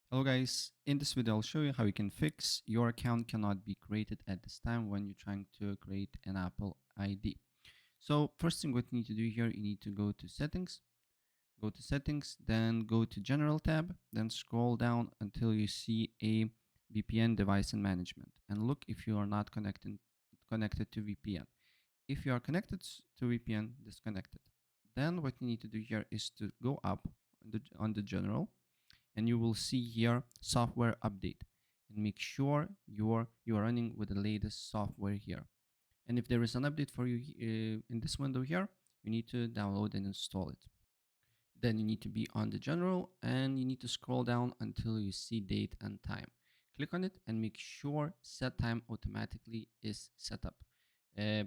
Hello guys, in this video I'll show you how you can fix your account cannot be created at this time when you're trying to create an Apple ID. So first thing what you need to do here, you need to go to settings, then go to general tab, then scroll down until you see a VPN device and management, and look if you are not connected to VPN. If you are connected to VPN, disconnect it. Then what you need to do here is to go up on the general, and you will see here software update, and make sure you are running with the latest software here. And if there is an update for you in this window here, you need to download and install it. Then you need to be on the general, and you need to scroll down until you see date and time. Click on it and make sure set time automatically is set up.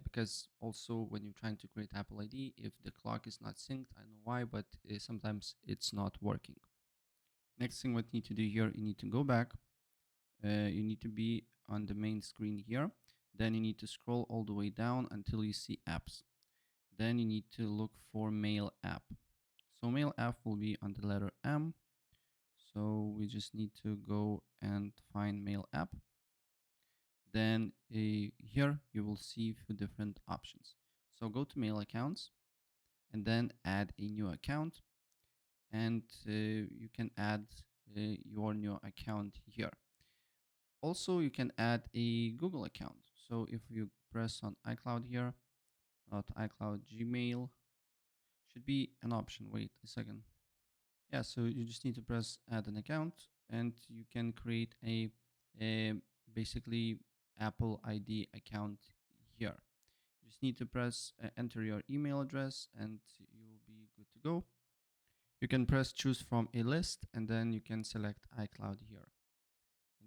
Because also when you're trying to create Apple ID, if the clock is not synced, I know why, but sometimes it's not working. Next thing what you need to do here, you need to go back. You need to be on the main screen here. Then you need to scroll all the way down until you see apps. Then you need to look for mail app. So mail app will be on the letter M. So we just need to go and find mail app. Then here you will see a few different options. So go to mail accounts and then add a new account, and you can add your new account here. Also, you can add a Google account. So if you press on iCloud here, not iCloud, Gmail should be an option. Wait a second. Yeah, so you just need to press add an account, and you can create a basically Apple ID account here. You just need to press enter your email address, and you will be good to go. You can press choose from a list, and then you can select iCloud here.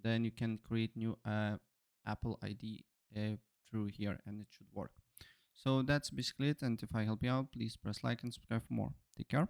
Then you can create new Apple ID through here, and it should work. So that's basically it. And if I help you out, please press like and subscribe for more. Take care.